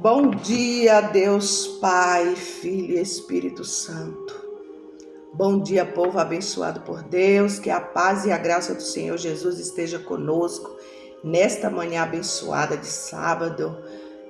Bom dia, Deus Pai, Filho e Espírito Santo. Bom dia, povo abençoado por Deus, que a paz e a graça do Senhor Jesus esteja conosco nesta manhã abençoada de sábado.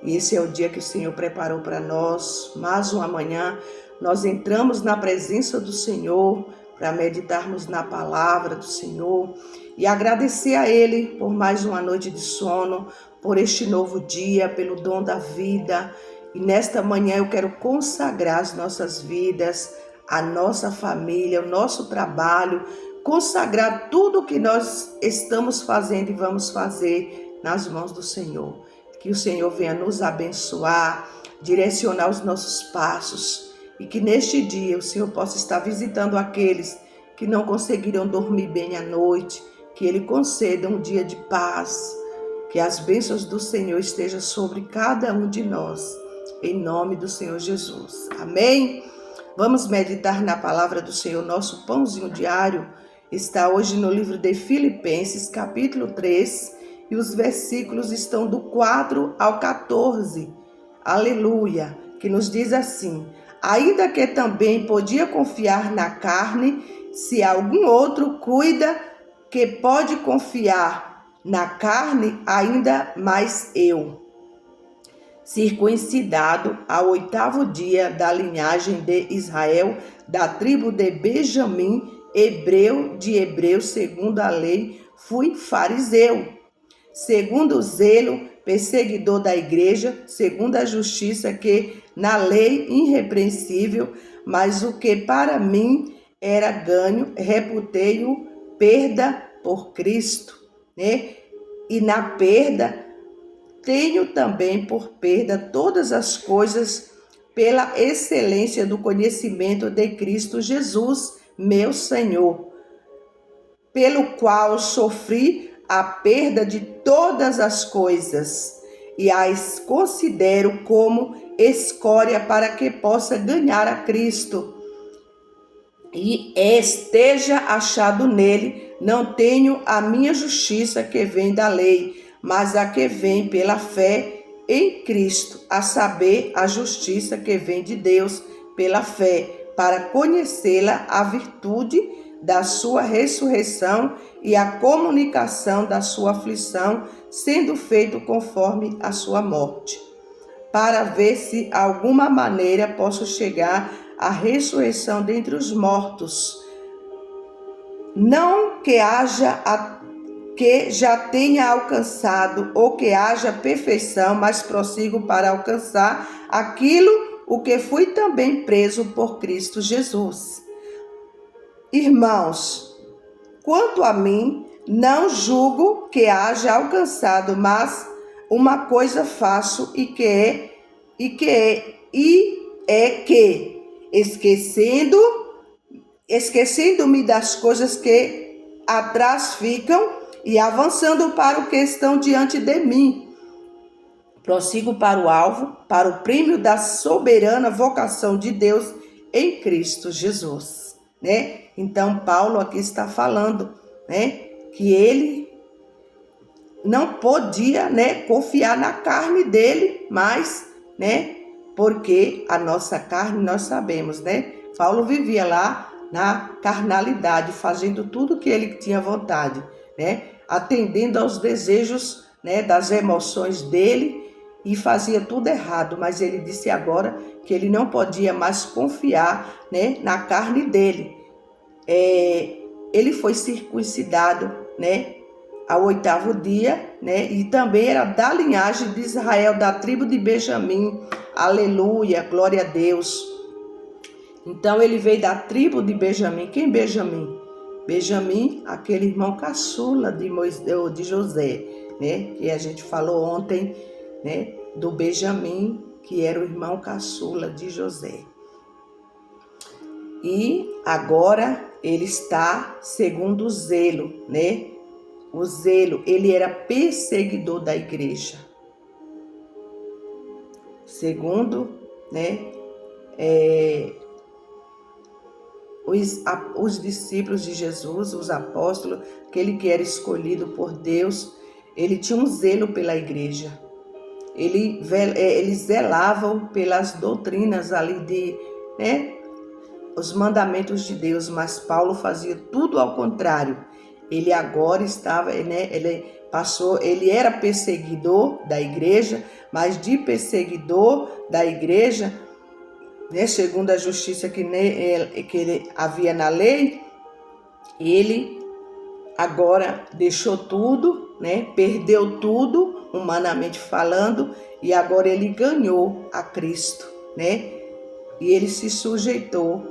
E esse é o dia que o Senhor preparou para nós. Mais uma manhã, nós entramos na presença do Senhor para meditarmos na palavra do Senhor e agradecer a Ele por mais uma noite de sono, por este novo dia, pelo dom da vida. E nesta manhã eu quero consagrar as nossas vidas, a nossa família, o nosso trabalho, consagrar tudo o que nós estamos fazendo e vamos fazer nas mãos do Senhor. Que o Senhor venha nos abençoar, direcionar os nossos passos e que neste dia o Senhor possa estar visitando aqueles que não conseguiram dormir bem à noite, que Ele conceda um dia de paz, que as bênçãos do Senhor estejam sobre cada um de nós, em nome do Senhor Jesus. Amém? Vamos meditar na palavra do Senhor. Nosso pãozinho diário está hoje no livro de Filipenses, capítulo 3, e os versículos estão do 4 ao 14. Aleluia! Que nos diz assim: ainda que também podia confiar na carne, se algum outro cuida que pode confiar na carne, ainda mais eu. Circuncidado ao 8º dia da linhagem de Israel, da tribo de Benjamim, hebreu de hebreus, segundo a lei, fui fariseu. Segundo o zelo, perseguidor da igreja, segundo a justiça que na lei irrepreensível, mas o que para mim era ganho, reputei-o perda por Cristo, né? E na perda tenho também por perda todas as coisas pela excelência do conhecimento de Cristo Jesus, meu Senhor, pelo qual sofri a perda de todas as coisas e as considero como escória para que possa ganhar a Cristo e esteja achado nele. Não tenho a minha justiça que vem da lei, mas a que vem pela fé em Cristo, a saber, a justiça que vem de Deus pela fé, para conhecê-la, a virtude da sua ressurreição e a comunicação da sua aflição, sendo feito conforme a sua morte, para ver se alguma maneira posso chegar à ressurreição dentre os mortos. Não que que já tenha alcançado ou que haja perfeição, mas prossigo para alcançar aquilo o que fui também preso por Cristo Jesus. Irmãos, quanto a mim, não julgo que haja alcançado, mas uma coisa faço esquecendo-me das coisas que atrás ficam e avançando para o que estão diante de mim, prossigo para o alvo, para o prêmio da soberana vocação de Deus em Cristo Jesus, né? Então Paulo aqui está falando, né, que ele não podia, né, confiar na carne dele, mas, né, porque a nossa carne, nós sabemos, né? Paulo vivia lá na carnalidade, fazendo tudo que ele tinha vontade, né? Atendendo aos desejos, né, das emoções dele, e fazia tudo errado. Mas ele disse agora que ele não podia mais confiar, né, na carne dele. Ele foi circuncidado, né, ao 8º dia, né, e também era da linhagem de Israel, da tribo de Benjamim. Aleluia, glória a Deus. Então ele veio da tribo de Benjamim. Quem é Benjamim? Benjamim, aquele irmão caçula de José, né, que a gente falou ontem, né, do Benjamim, que era o irmão caçula de José. E agora ele está segundo o zelo, né? O zelo, ele era perseguidor da igreja. Segundo, né, os discípulos de Jesus, os apóstolos, aquele que era escolhido por Deus, ele tinha um zelo pela igreja. eles zelavam pelas doutrinas ali de, né, os mandamentos de Deus, mas Paulo fazia tudo ao contrário. Ele agora estava, né, ele era perseguidor da igreja, mas de perseguidor da igreja, né, segundo a justiça que havia na lei, ele agora deixou tudo, né, perdeu tudo, humanamente falando, e agora ele ganhou a Cristo, né, e ele se sujeitou.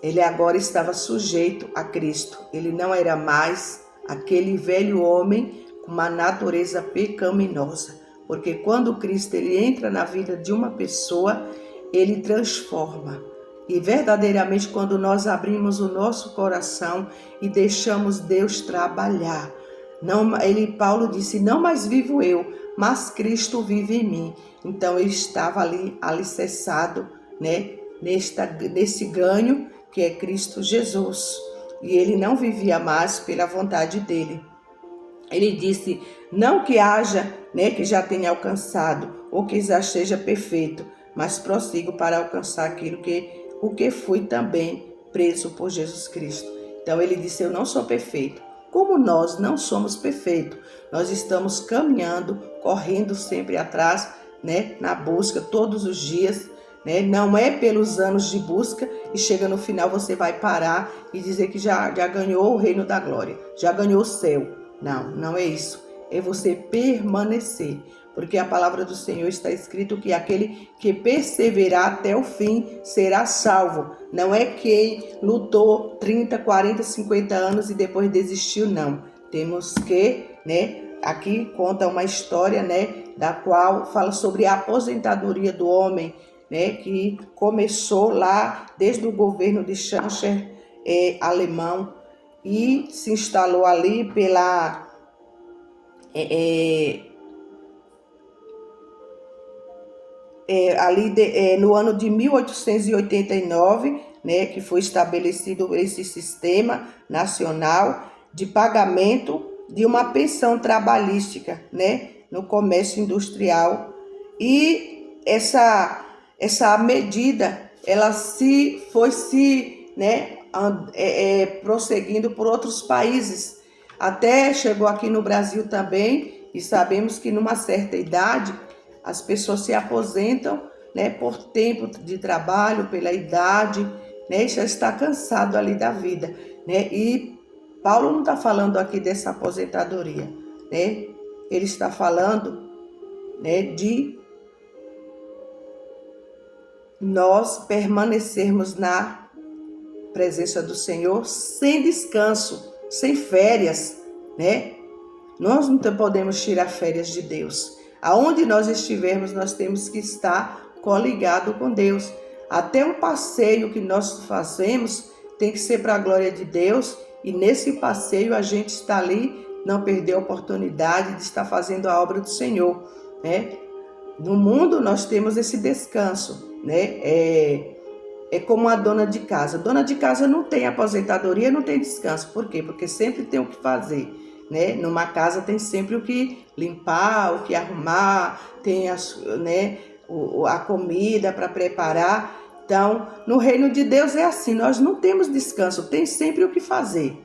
Ele agora estava sujeito a Cristo. Ele não era mais aquele velho homem com uma natureza pecaminosa. Porque quando Cristo ele entra na vida de uma pessoa, ele transforma. E verdadeiramente quando nós abrimos o nosso coração e deixamos Deus trabalhar. Paulo disse, não mais vivo eu, mas Cristo vive em mim. Então ele estava ali alicerçado, né, nesse ganho que é Cristo Jesus. E ele não vivia mais pela vontade dele. Ele disse, não que haja, né, que já tenha alcançado, ou que já esteja perfeito, mas prossigo para alcançar o que fui também preso por Jesus Cristo. Então ele disse, eu não sou perfeito. Como nós não somos perfeitos, nós estamos caminhando, correndo sempre atrás, né, na busca todos os dias, né? Não é pelos anos de busca e chega no final você vai parar e dizer que já ganhou o reino da glória, já ganhou o céu. Não é isso. É você permanecer, porque a palavra do Senhor está escrito que aquele que perseverar até o fim será salvo. Não é quem lutou 30, 40, 50 anos e depois desistiu, não. Temos que, né, aqui conta uma história, né, da qual fala sobre a aposentadoria do homem, né, que começou lá desde o governo de Schleicher, alemão, e se instalou ali no ano de 1889, né, que foi estabelecido esse sistema nacional de pagamento de uma pensão trabalhística, né, no comércio industrial. E essa medida, ela foi prosseguindo por outros países, até chegou aqui no Brasil também, e sabemos que numa certa idade as pessoas se aposentam, né, por tempo de trabalho, pela idade, né, já está cansado ali da vida, né, e Paulo não está falando aqui dessa aposentadoria, né, ele está falando, né, de nós permanecermos na presença do Senhor sem descanso, sem férias, né? Nós não podemos tirar férias de Deus. Aonde nós estivermos, nós temos que estar coligado com Deus. Até um passeio que nós fazemos tem que ser para a glória de Deus, e nesse passeio a gente está ali, não perder a oportunidade de estar fazendo a obra do Senhor, né? No mundo nós temos esse descanso, né? É como a dona de casa. A dona de casa não tem aposentadoria, não tem descanso. Por quê? Porque sempre tem o que fazer, né? Numa casa tem sempre o que limpar, o que arrumar, tem a comida para preparar. Então, no reino de Deus é assim, nós não temos descanso, tem sempre o que fazer.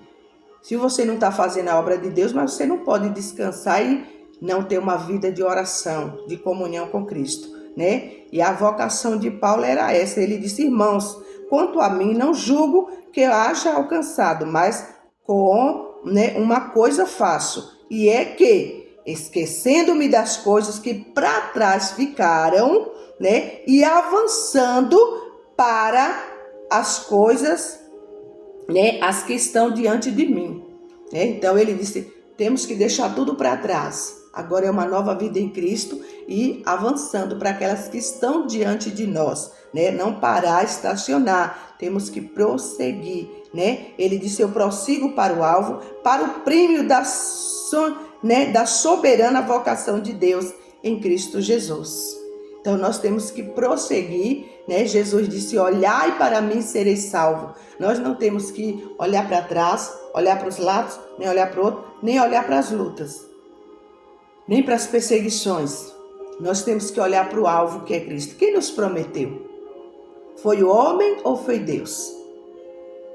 Se você não está fazendo a obra de Deus, mas você não pode descansar e não ter uma vida de oração, de comunhão com Cristo, né? E a vocação de Paulo era essa. Ele disse, irmãos, quanto a mim, não julgo que eu haja alcançado, mas uma coisa faço, e é que, esquecendo-me das coisas que para trás ficaram, né? E avançando para as coisas, né, as que estão diante de mim, né? Então ele disse, temos que deixar tudo para trás. Agora é uma nova vida em Cristo e avançando para aquelas que estão diante de nós, né? Não parar, estacionar, temos que prosseguir, né? Ele disse, eu prossigo para o alvo, para o prêmio da soberana vocação de Deus em Cristo Jesus. Então nós temos que prosseguir, né? Jesus disse, olhai para mim e sereis salvo. Nós não temos que olhar para trás, olhar para os lados, nem olhar para o outro, nem olhar para as lutas. nem para as perseguições. Nós temos que olhar para o alvo, que é Cristo. Quem nos prometeu? Foi o homem ou foi Deus?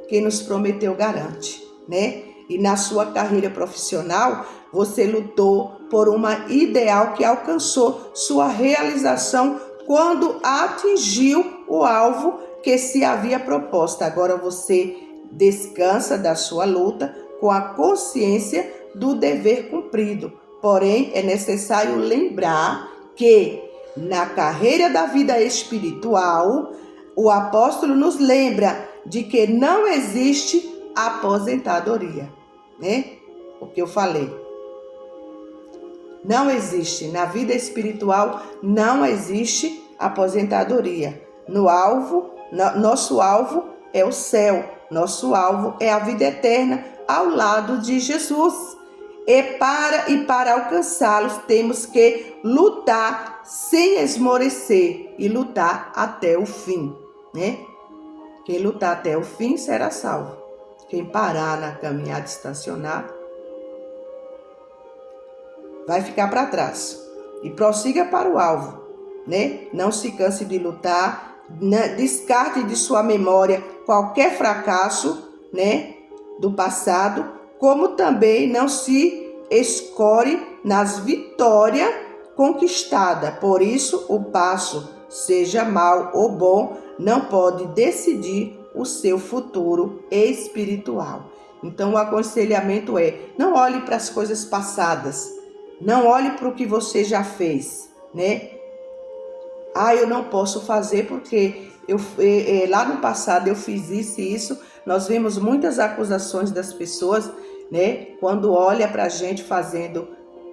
Quem nos prometeu garante, né? E na sua carreira profissional, você lutou por uma ideal que alcançou sua realização quando atingiu o alvo que se havia proposto. Agora você descansa da sua luta com a consciência do dever cumprido. Porém, é necessário lembrar que na carreira da vida espiritual, o apóstolo nos lembra de que não existe aposentadoria, né? O que eu falei. Não existe. Na vida espiritual, não existe aposentadoria. Nosso alvo é o céu. Nosso alvo é a vida eterna ao lado de Jesus. E para alcançá-los, temos que lutar sem esmorecer e lutar até o fim, né? Quem lutar até o fim será salvo. Quem parar na caminhada, estacionar, vai ficar para trás. E prossiga para o alvo, né? Não se canse de lutar, descarte de sua memória qualquer fracasso, né, do passado, como também não se escore nas vitórias conquistadas. Por isso, o passo, seja mau ou bom, não pode decidir o seu futuro espiritual. Então, o aconselhamento é: não olhe para as coisas passadas, não olhe para o que você já fez, né? Eu não posso fazer porque lá no passado eu fiz isso e isso. Nós vemos muitas acusações das pessoas, né? Quando olha para a gente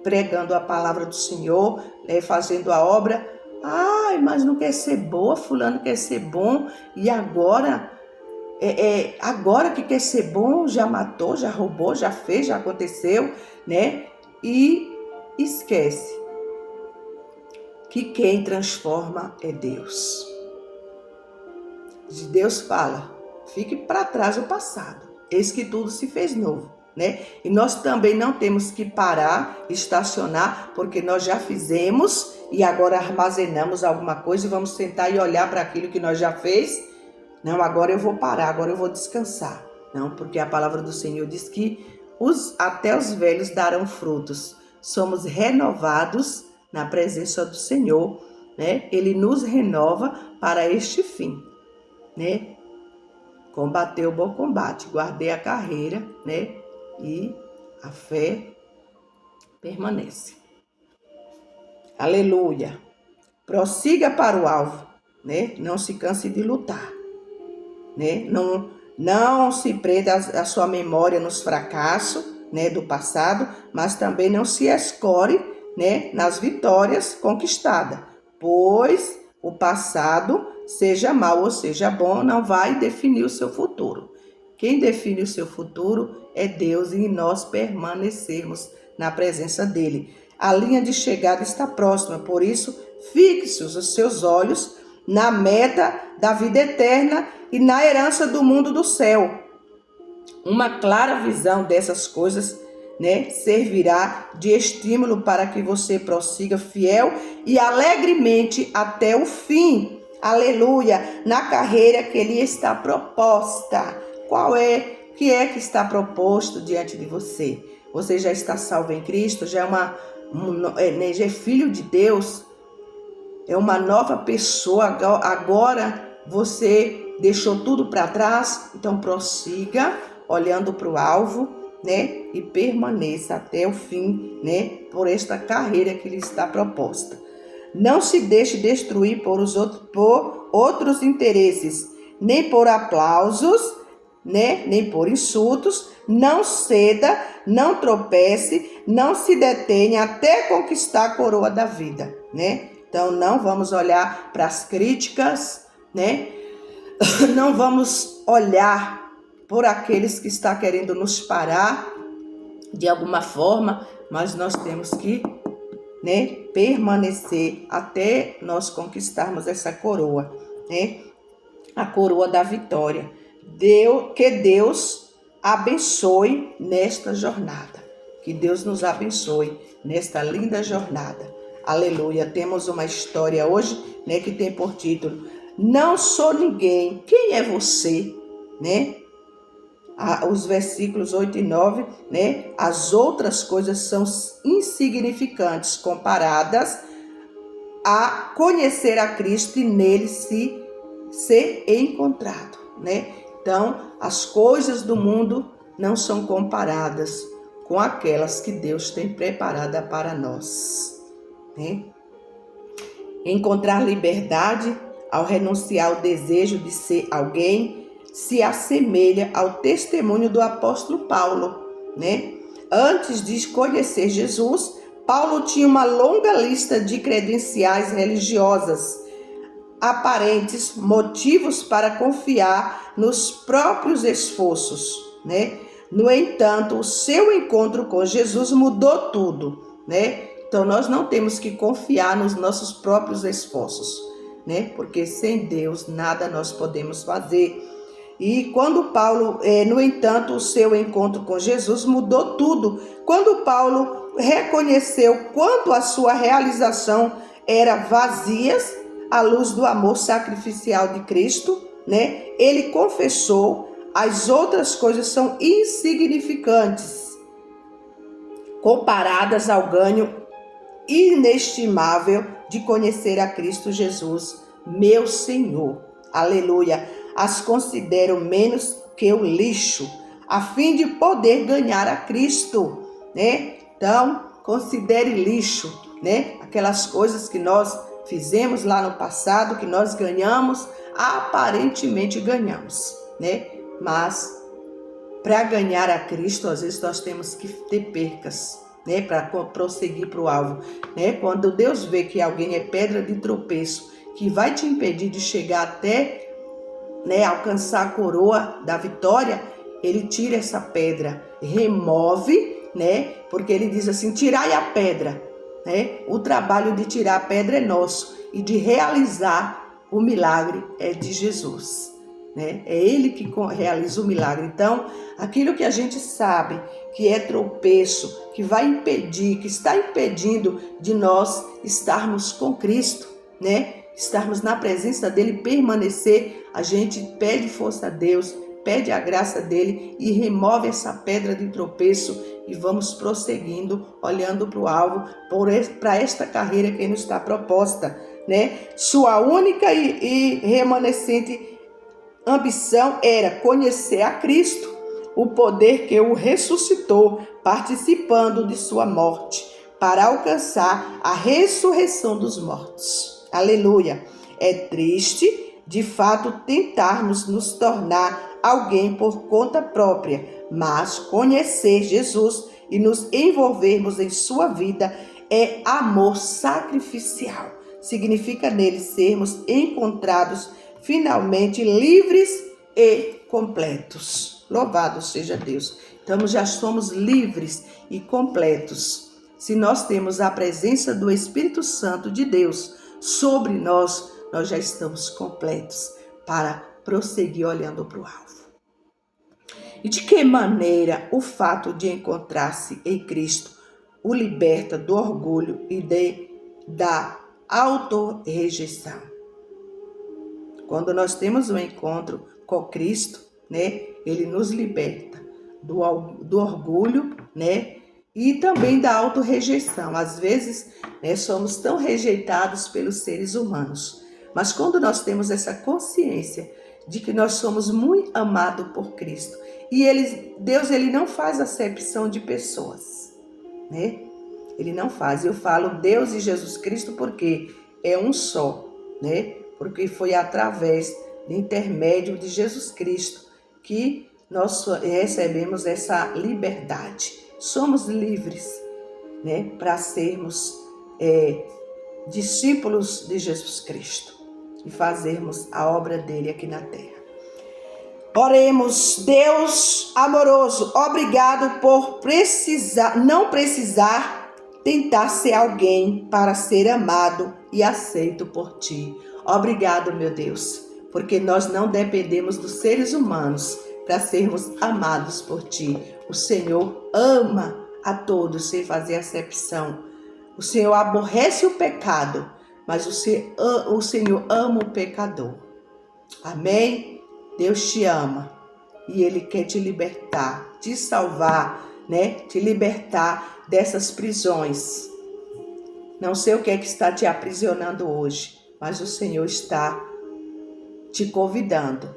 pregando a palavra do Senhor, fazendo a obra. Mas não quer ser boa, fulano quer ser bom e agora que quer ser bom, já matou, já roubou, já fez, já aconteceu, né? E esquece que quem transforma é Deus. Deus fala: fique para trás o passado, eis que tudo se fez novo, né? E nós também não temos que parar, estacionar, porque nós já fizemos e agora armazenamos alguma coisa e vamos sentar e olhar para aquilo que nós já fez. Não, agora eu vou parar, agora eu vou descansar. Não, porque a palavra do Senhor diz que até os velhos darão frutos. Somos renovados na presença do Senhor, né? Ele nos renova para este fim, né? Combatei o bom combate, guardei a carreira, né? E a fé permanece. Aleluia. Prossiga para o alvo, né? Não se canse de lutar, né? Não se prenda a sua memória nos fracassos, né, do passado, mas também não se escore, né, nas vitórias conquistadas, pois o passado, seja mau ou seja bom, não vai definir o seu futuro. Quem define o seu futuro é Deus e nós permanecemos na presença dele. A linha de chegada está próxima, por isso, fixe os seus olhos na meta da vida eterna e na herança do mundo do céu. Uma clara visão dessas coisas, né, servirá de estímulo para que você prossiga fiel e alegremente até o fim. Aleluia! Na carreira que lhe está proposta. Que está proposto diante de você? Você já está salvo em Cristo? Já é filho de Deus? É uma nova pessoa? Agora você deixou tudo para trás? Então prossiga olhando para o alvo, né? E permaneça até o fim, né? Por esta carreira que lhe está proposta. Não se deixe destruir por outros interesses, nem por aplausos, né? Nem por insultos. Não ceda, não tropece, não se detenha até conquistar a coroa da vida, né? Então não vamos olhar para as críticas, né? Não vamos olhar por aqueles que estão querendo nos parar de alguma forma, mas nós temos que, né, permanecer até nós conquistarmos essa coroa, né? A coroa da vitória. Que Deus abençoe nesta jornada. Que Deus nos abençoe nesta linda jornada. Aleluia. Temos uma história hoje, né, que tem por título Não Sou Ninguém. Quem é você? Né? Os versículos 8 e 9, né? As outras coisas são insignificantes comparadas a conhecer a Cristo e nele ser encontrado, né? Então, as coisas do mundo não são comparadas com aquelas que Deus tem preparada para nós, né? Encontrar liberdade ao renunciar ao desejo de ser alguém se assemelha ao testemunho do apóstolo Paulo, né? Antes de conhecer Jesus, Paulo tinha uma longa lista de credenciais religiosas, aparentes motivos para confiar nos próprios esforços, né? No entanto, o seu encontro com Jesus mudou tudo, né? Então, nós não temos que confiar nos nossos próprios esforços, né? Porque sem Deus nada nós podemos fazer. E quando Paulo, no entanto, o seu encontro com Jesus mudou tudo. Quando Paulo reconheceu quanto a sua realização era vazias à luz do amor sacrificial de Cristo, né? Ele confessou: as outras coisas são insignificantes comparadas ao ganho inestimável de conhecer a Cristo Jesus, meu Senhor. Aleluia. As considero menos que o lixo, a fim de poder ganhar a Cristo, né? Então, considere lixo, né? Aquelas coisas que nós fizemos lá no passado, que nós ganhamos, aparentemente ganhamos, né? Mas para ganhar a Cristo, às vezes nós temos que ter percas, né? Para prosseguir para o alvo, né? Quando Deus vê que alguém é pedra de tropeço, que vai te impedir de chegar até, né, alcançar a coroa da vitória, ele tira essa pedra, remove, né? Porque ele diz assim: tirai a pedra, né? O trabalho de tirar a pedra é nosso e de realizar o milagre é de Jesus, né? É ele que realiza o milagre. Então, aquilo que a gente sabe que é tropeço, que vai impedir, que está impedindo de nós estarmos com Cristo, né? Estarmos na presença dele, permanecer, a gente pede força a Deus, pede a graça dele e remove essa pedra de tropeço e vamos prosseguindo, olhando para o alvo, para esta carreira que nos está proposta, né? Sua única e remanescente ambição era conhecer a Cristo, o poder que o ressuscitou, participando de sua morte, para alcançar a ressurreição dos mortos. Aleluia! É triste, de fato, tentarmos nos tornar alguém por conta própria, mas conhecer Jesus e nos envolvermos em sua vida é amor sacrificial. Significa nele sermos encontrados finalmente livres e completos. Louvado seja Deus! Então já somos livres e completos. Se nós temos a presença do Espírito Santo de Deus sobre nós, nós já estamos completos para prosseguir olhando para o alvo. E de que maneira o fato de encontrar-se em Cristo o liberta do orgulho e da autorrejeição? Quando nós temos um encontro com Cristo, né, ele nos liberta do orgulho, né, e também da autorrejeição. Às vezes, né, somos tão rejeitados pelos seres humanos, mas quando nós temos essa consciência de que nós somos muito amados por Cristo, e Deus ele não faz acepção de pessoas, né? Ele não faz. Eu falo Deus e Jesus Cristo porque é um só, né? Porque foi através do intermédio de Jesus Cristo que nós recebemos essa liberdade. Somos livres, né, para sermos discípulos de Jesus Cristo e fazermos a obra dele aqui na terra. Oremos. Deus amoroso, obrigado por não precisar tentar ser alguém para ser amado e aceito por ti. Obrigado, meu Deus, porque nós não dependemos dos seres humanos para sermos amados por ti. O Senhor ama a todos sem fazer acepção. O Senhor aborrece o pecado, mas o Senhor ama o pecador. Amém? Deus te ama e Ele quer te libertar, te salvar, né? Te libertar dessas prisões. Não sei o que é que está te aprisionando hoje, mas o Senhor está te convidando.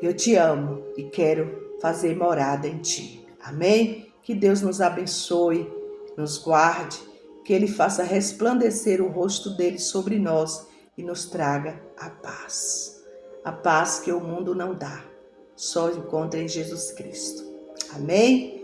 Eu te amo e quero fazer morada em ti. Amém? Que Deus nos abençoe, nos guarde, que Ele faça resplandecer o rosto dele sobre nós e nos traga a paz. A paz que o mundo não dá, só encontra em Jesus Cristo. Amém?